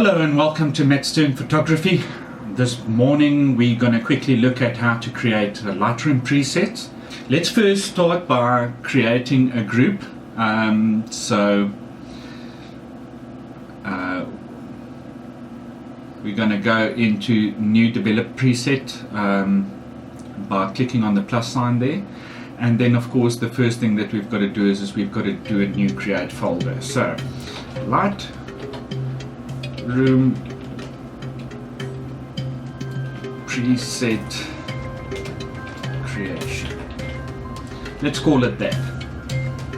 Hello and welcome to Matt Stern Photography. This morning we're going to quickly look at how to create a Lightroom preset. Let's first start by creating a group. We're going to go into new develop preset by clicking on the plus sign there. And then of course the first thing that we've got to do is we've got to do a new create folder. So Lightroom preset creation. Let's call it that.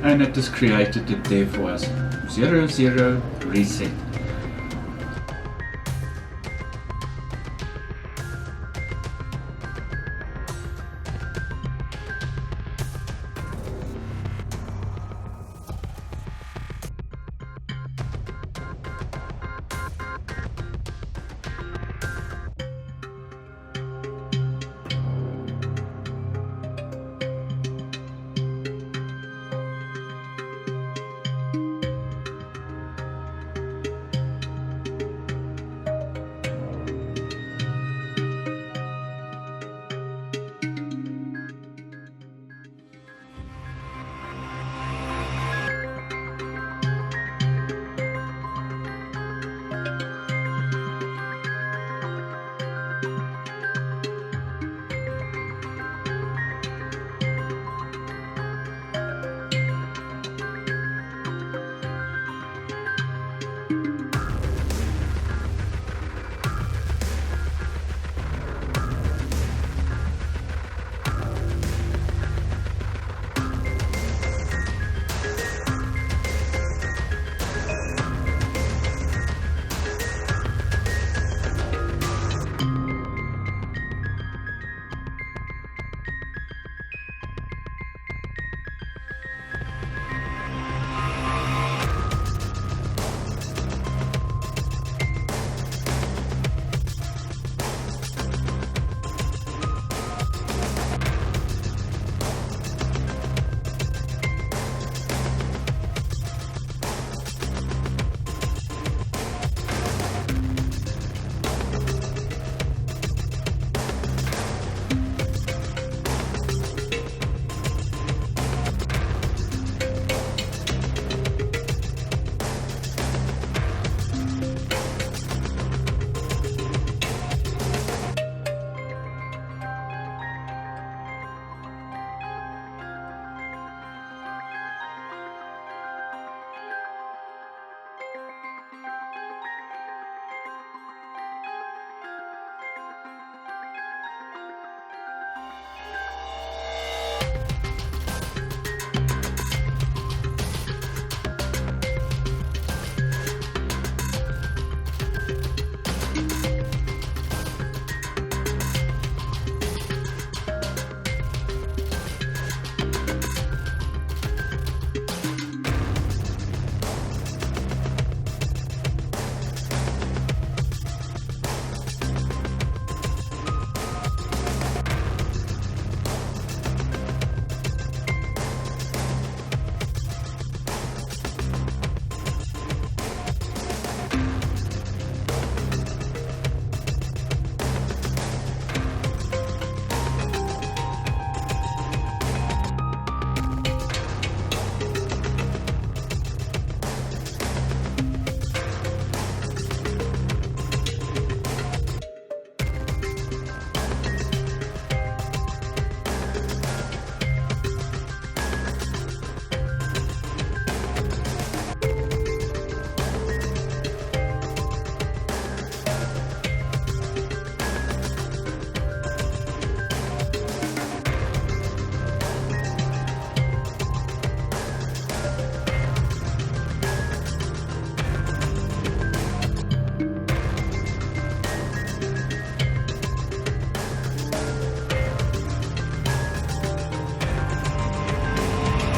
And it is created. The dev was 00 reset.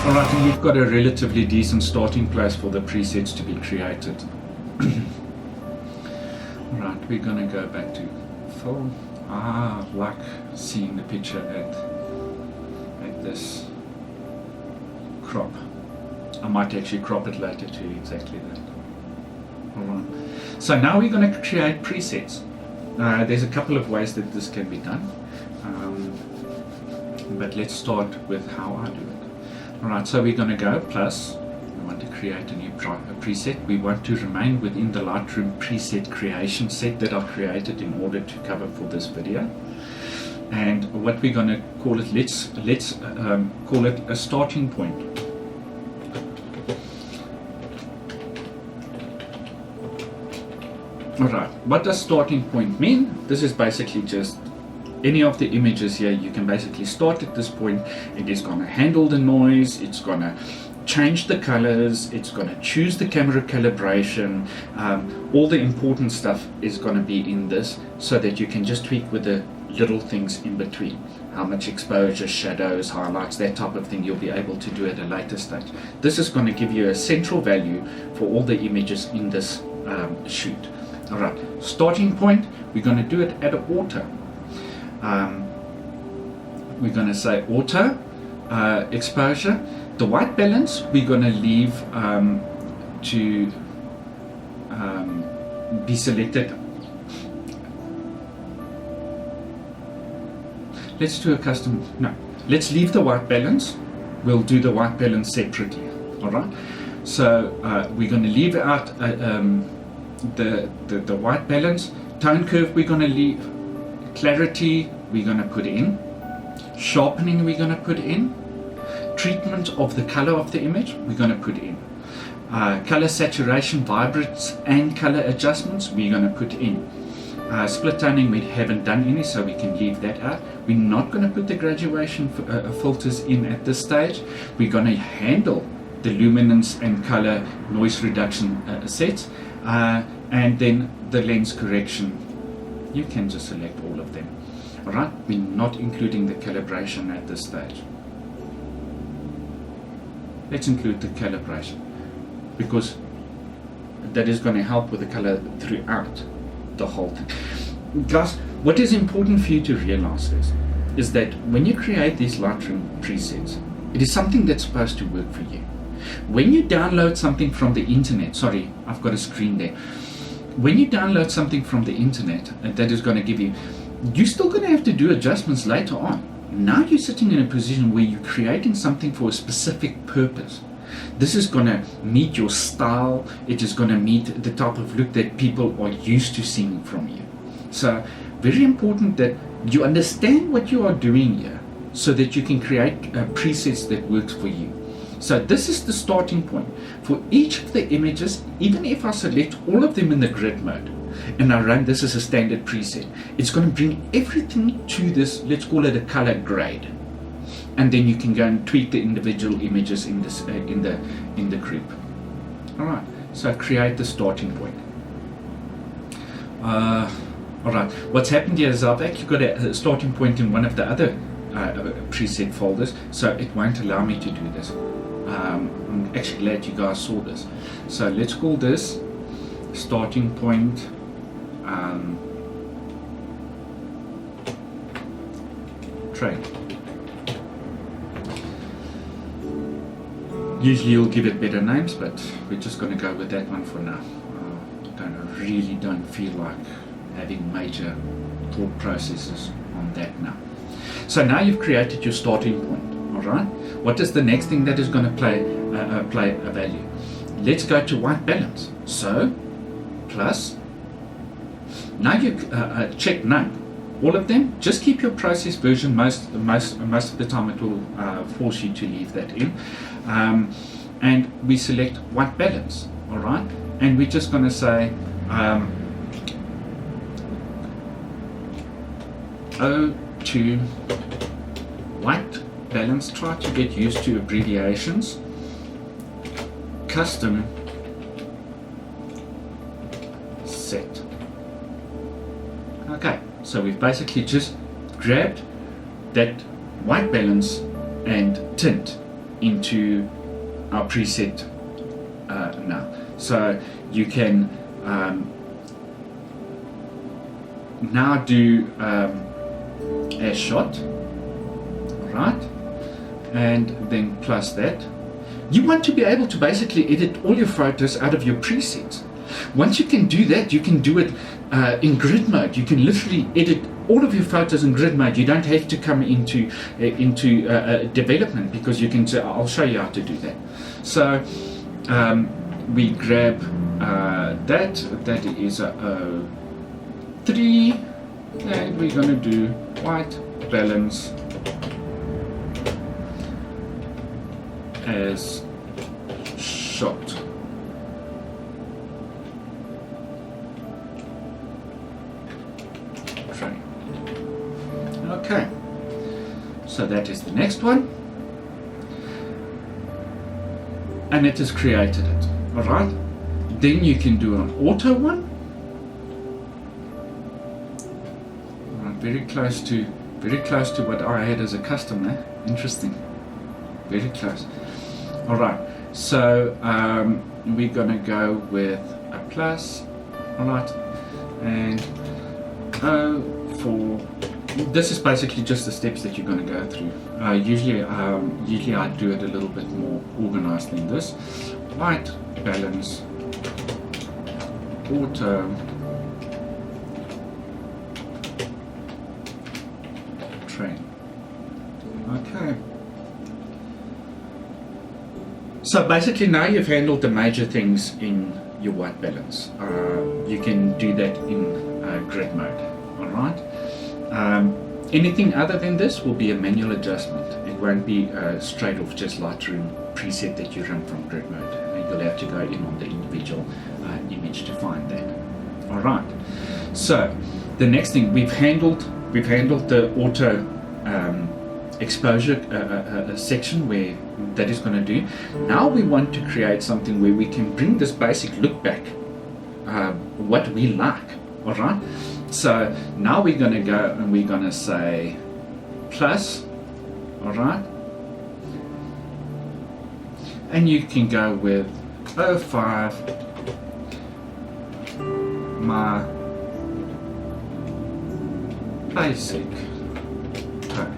Alright, and we've got a relatively decent starting place for the presets to be created. Alright, we're going to go back to film. I like seeing the picture at this crop. I might actually crop it later to exactly that. Alright, So now we're going to create presets. There's a couple of ways that this can be done, but let's start with how I do it. Alright, so we're going to go plus, we want to create a new preset. We want to remain within the Lightroom preset creation set that I've created in order to cover for this video. And what we're going to call it, let's call it a starting point. Alright, what does starting point mean? This is basically just any of the images here. You can basically start at this point. It is going to handle the noise, it's going to change the colors, it's going to choose the camera calibration, all the important stuff is going to be in this, so that you can just tweak with the little things in between. How much exposure, shadows, highlights, that type of thing you'll be able to do at a later stage. This is going to give you a central value for all the images in this shoot. Alright, starting point, we're going to do it at auto. We're going to say auto exposure. The white balance we're going to leave to be selected. Let's do a custom, no, let's leave the white balance. We'll do the white balance separately. Alright, so we're going to leave out the white balance. Tone curve we're going to leave. Clarity we're going to put in. Sharpening we're going to put in. Treatment of the color of the image we're going to put in. Color saturation, vibrance and color adjustments we're going to put in. Split toning we haven't done any, so we can leave that out. We're not going to put the graduation filters in at this stage. We're going to handle the luminance and color noise reduction sets, and then the lens correction. You can just select all of them. Alright, we're not including the calibration at this stage. Let's include the calibration, because that is going to help with the color throughout the whole thing. Guys, what is important for you to realize is that when you create these Lightroom presets, it is something that's supposed to work for you. When you download something from the internet, sorry, I've got a screen there. When you download something from the internet, that is going to give you, you're still going to have to do adjustments later on. Now you're sitting in a position where you're creating something for a specific purpose. This is going to meet your style. It is going to meet the type of look that people are used to seeing from you. So very important that you understand what you are doing here, so that you can create presets that works for you. So this is the starting point. For each of the images, even if I select all of them in the grid mode and I run this as a standard preset, it's going to bring everything to this, let's call it a color grade. And then you can go and tweak the individual images in this in the group. Alright, so create the starting point. Alright, what's happened here is I've actually got a starting point in one of the other preset folders, so it won't allow me to do this. I'm actually glad you guys saw this. So let's call this starting point trade. Usually you'll give it better names, but we're just going to go with that one for now. I really don't feel like having major thought processes on that now. So now you've created your starting point. Alright, what is the next thing that is going to play a value? Let's go to white balance. So plus, now you check none. All of them, just keep your process version. Most of the time it will force you to leave that in. And we select white balance. Alright, and we're just going to say O2 white balance. Try to get used to abbreviations. Custom set. Okay, so we've basically just grabbed that white balance and tint into our preset now. So you can now do a shot, right? And then plus that. You want to be able to basically edit all your photos out of your presets. Once you can do that, you can do it in grid mode. You can literally edit all of your photos in grid mode. You don't have to come into development, because you can say, I'll show you how to do that. So we grab that is a 03, and we're going to do white balance as shot. Train. Okay, so that is the next one, and it has created it. All right, then you can do an auto one. All right, very close to what I had as a customer. Interesting, very close. All right, so we're gonna go with a plus. All right, and for this is basically just the steps that you're going to go through. Usually I do it a little bit more organized than this. White balance, auto, train. Okay. So basically now you've handled the major things in your white balance. You can do that in grid mode. All right. Anything other than this will be a manual adjustment. It won't be straight off just Lightroom preset that you run from grid mode. You'll have to go in on the individual image to find that. All right. So the next thing, we've handled the auto exposure section where that is going to do. Now we want to create something where we can bring this basic look back, what we like. All right. So now we're going to go and we're going to say plus. All right. And you can go with 05 my basic tone.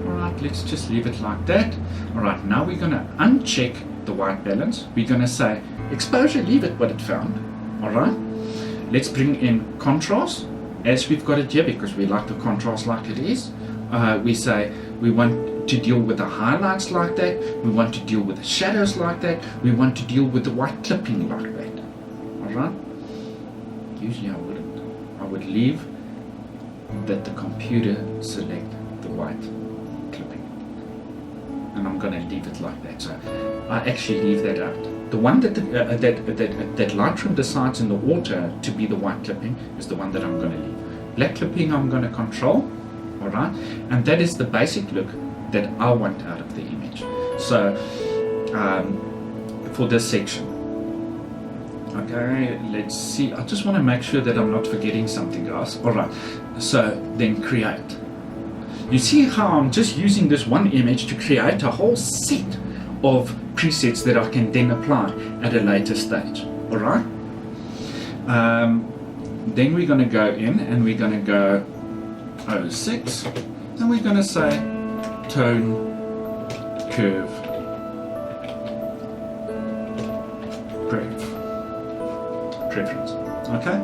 Alright, let's just leave it like that. Alright, now we're going to uncheck the white balance. We're going to say exposure, leave it what it found. Alright, let's bring in contrast as we've got it here, because we like the contrast like it is. We say we want to deal with the highlights like that, we want to deal with the shadows like that, we want to deal with the white clipping like that. Alright, usually I wouldn't. I would leave that the computer select the white clipping, and I'm going to leave it like that. So I actually leave that out. The one that that Lightroom decides in the auto to be the white clipping is the one that I'm going to leave. Black clipping I'm going to control. All right, and that is the basic look that I want out of the image. So for this section, okay, let's see. I just want to make sure that I'm not forgetting something else. All right, so then create. You see how I'm just using this one image to create a whole set of presets that I can then apply at a later stage. All right. Then we're going to go in and we're going to go 06, and we're going to say tone curve preference. Okay,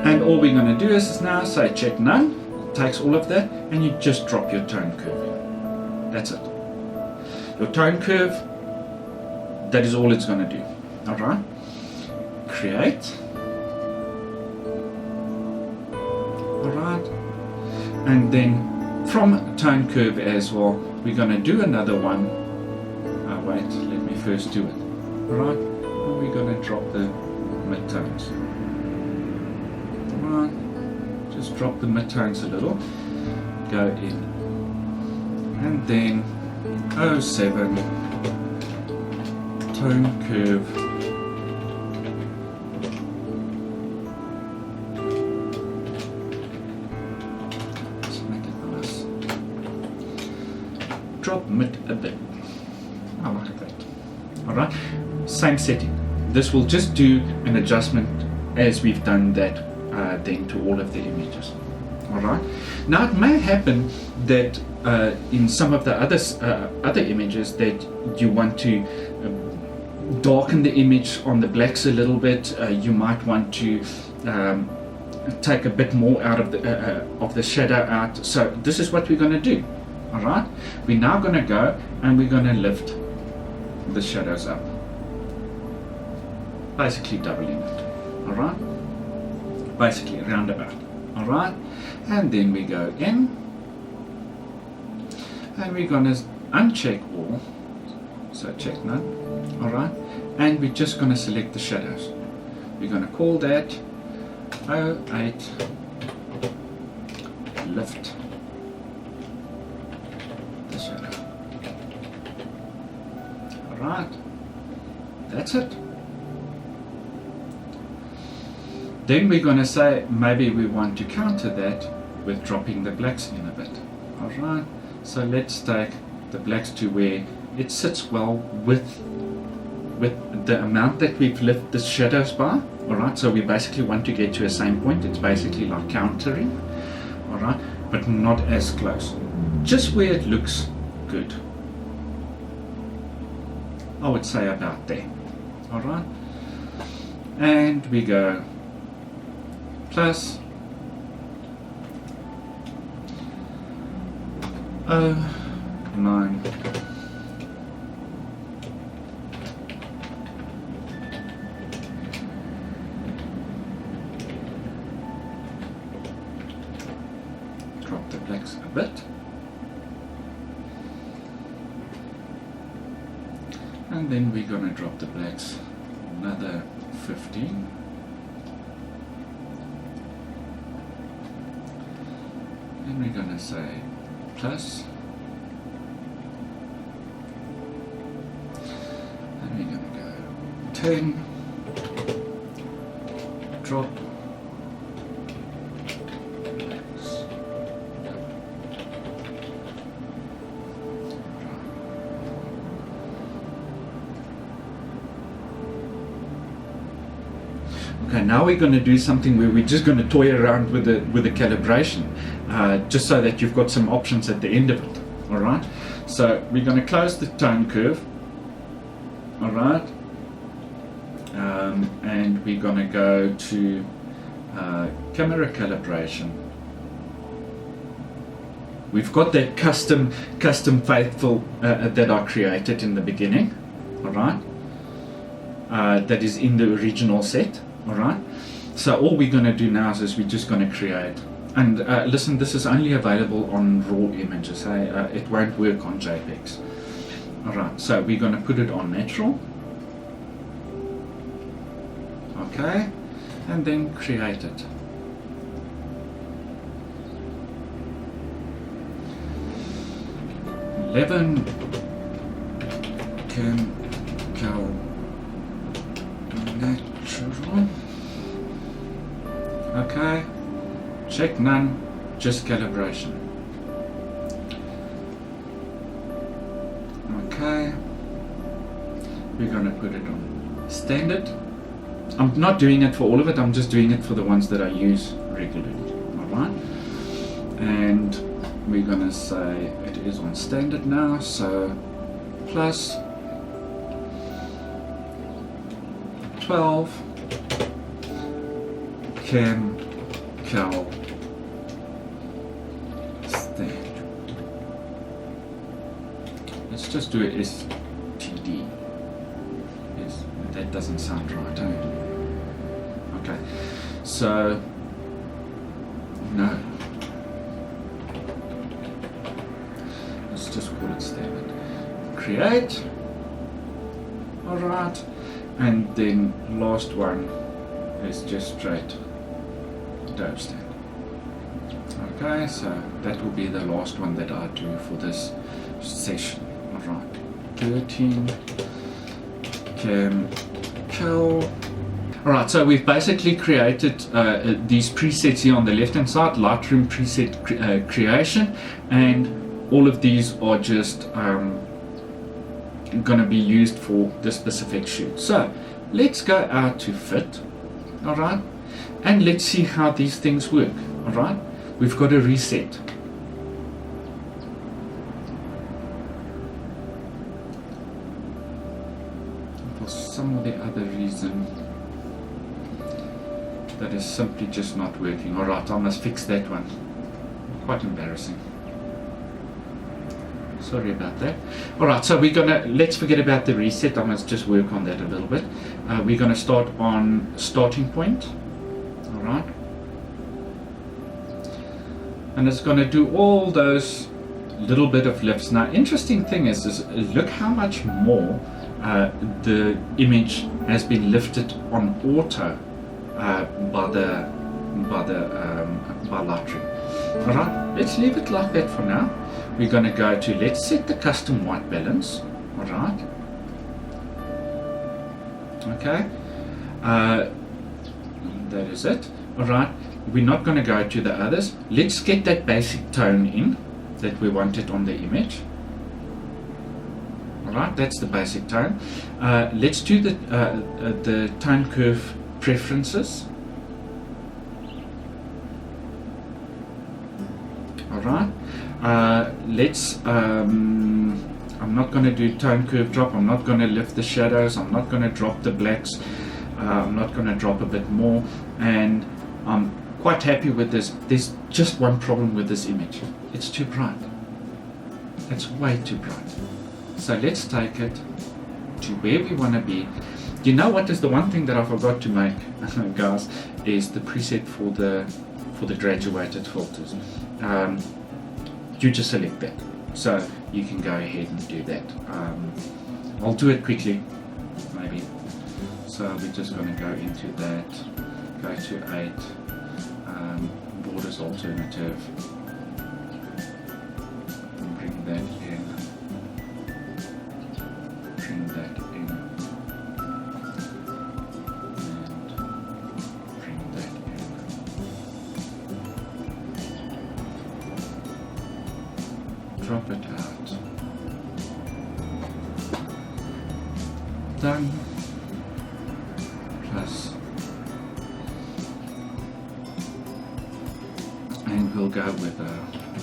and all we're going to do is now say check none. It takes all of that, and you just drop your tone curve in. That's it. Your tone curve, that is all it's going to do. All right, create. All right. And then from tone curve as well, we're going to do another one. Wait, let me first do it. Alright, and we're going to drop the midtones. Alright, just drop the midtones a little. Go in. And then 07, tone curve. Drop mid a bit. I like that. Alright, same setting. This will just do an adjustment as we've done that then to all of the images. Alright, now it may happen that in some of the other images that you want to darken the image on the blacks a little bit. You might want to take a bit more out of the shadow out. So this is what we're going to do. All right, we're now going to go and we're going to lift the shadows up, basically doubling it. All right, basically roundabout. All right, and then we go in and we're going to uncheck all, so check none. All right, and we're just going to select the shadows. We're going to call that 08 lift the shadow. All right, that's it. Then we're going to say maybe we want to counter that with dropping the blacks in a bit. All right, so let's take the blacks to where it sits well with the amount that we've lifted the shadows by. All right, so we basically want to get to a same point. It's basically like countering, all right, but not as close, just where it looks good. I would say about there. All right, and we go plus 09 drop the blacks a bit, and then we're going to drop the blacks another 15, and we're going to say plus, and we're going to go 10, drop, okay, now we're going to do something where we're just going to toy around with the calibration, just so that you've got some options at the end of it. All right, so we're going to close the tone curve. All right, and we're going to go to camera calibration. We've got that custom faithful that I created in the beginning. All right, that is in the original set. All right, so all we're going to do now is we're just going to create, and listen, this is only available on raw images. It won't work on JPEGs. All right, so we're going to put it on natural. Okay, and then create it. Cal natural. Okay, check none, just calibration. Okay, we're going to put it on standard. I'm not doing it for all of it, I'm just doing it for the ones that I use regularly. Alright, and we're going to say it is on standard now, so plus 12 cal stand. Let's just do it STD. Yes, that doesn't sound right, eh? Okay, so no. Let's just call it standard. Create. Alright, and then last one is just straight dope stand. Okay, so that will be the last one that I do for this session. Alright, 13 cal. Alright, so we've basically created these presets here on the left hand side, Lightroom preset creation, and all of these are just going to be used for this specific shoot. So let's go out to fit, alright, and let's see how these things work. Alright, we've got a reset. some or the other reason that is simply just not working. Alright, I must fix that one. Quite embarrassing. Sorry about that. Alright, so let's forget about the reset. I must just work on that a little bit. We're gonna start on starting point. Alright. And it's gonna do all those little bit of lifts. Now, interesting thing is look how much more the image has been lifted on auto by Lightroom. Alright, let's leave it like that for now. We're going to go to, let's set the custom white balance. Alright. Okay. That is it. Alright. We're not going to go to the others. Let's get that basic tone in that we wanted on the image. Alright, that's the basic tone. Let's do the tone curve preferences. Alright. I'm not going to do tone curve drop. I'm not going to lift the shadows. I'm not going to drop the blacks. I'm not going to drop a bit more. And I'm quite happy with this. There's just one problem with this image. It's too bright. It's way too bright. So let's take it to where we want to be. You know what is the one thing that I forgot to make, guys, is the preset for the graduated filters. You just select that, so you can go ahead and do that. I'll do it quickly, maybe. So we're just going to go into that, go to 8, borders alternative, and bring that in, bring that in, and bring that in. Drop it out. Done. Plus. And we'll go with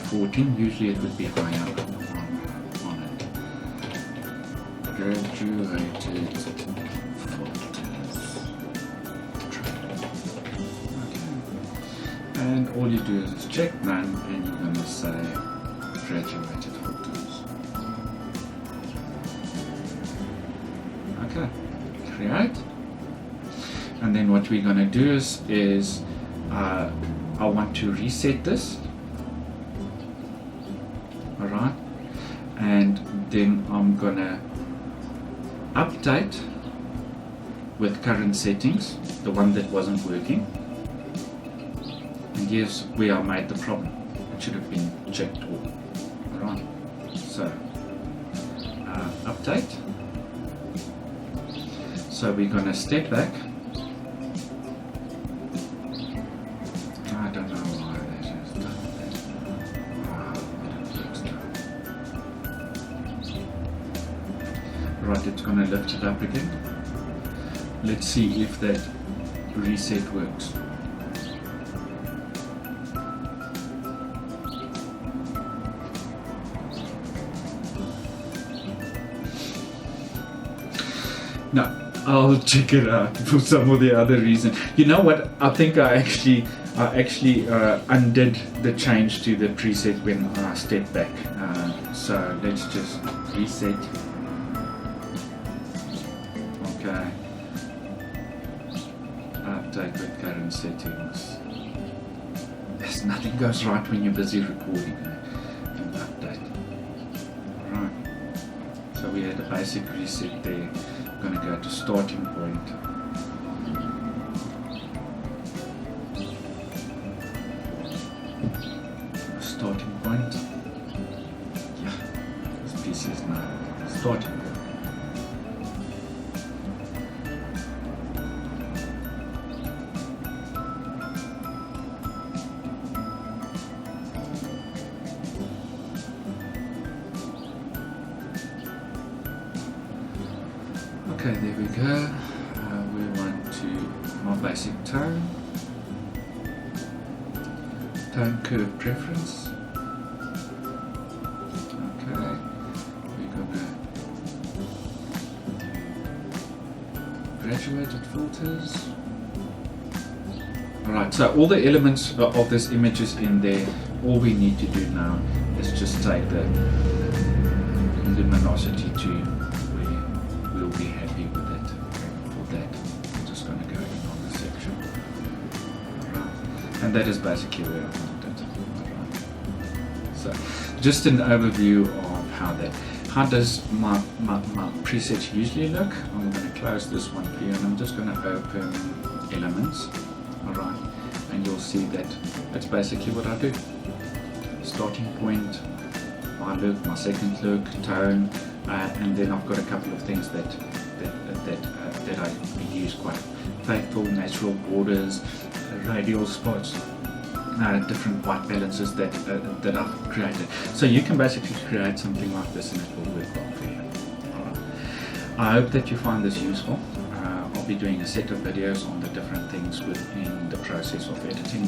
14. Usually it would be higher on it. Graduated filters. Okay. And all you do is check none, and you're going to say graduated filters. Okay, create. And then what we're going to do is I want to reset this. Alright, and then I'm going to update with current settings, the one that wasn't working. And here's where I made the problem. It should have been checked off. Alright, so update. So we're going to step back. I don't know why that is done. Right, it's going to lift it up again. Let's see if that reset works. No, I'll check it out for some of the other reason. You know what? I think I actually undid the change to the preset when I stepped back. So let's just reset. Okay. Update with current settings. Yes, nothing goes right when you're busy recording. And update. Alright. So we had a basic reset there. Going to go to starting point. Starting point. Yeah, this piece is now starting point. Okay, there we go. We want to my basic tone curve preference. Okay, we're gonna graduated filters. Alright, so all the elements of this image is in there. All we need to do now is just take the luminosity to where we'll be happy with it. For that, I'm just going to go in on this section. Alright, and that is basically where I want it. Alright. So, just an overview of how does my presets usually look. I'm going to close this one here and I'm just going to open elements. Alright, and you'll see that that's basically what I do. Starting point, my look, my second look, tone, and then I've got a couple of things that I use quite faithful, natural borders, radial spots, different white balances that I've created. So you can basically create something like this and it will work well for you. Alright. I hope that you find this useful. I'll be doing a set of videos on the different things within the process of editing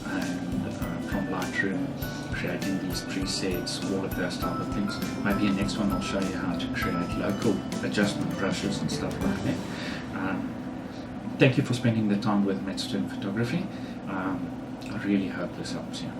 and from Lightroom, creating these presets, all of those type of things. Maybe in the next one I'll show you how to create local adjustment brushes and stuff like that. Thank you for spending the time with Lightroom Photography. I really hope this helps you.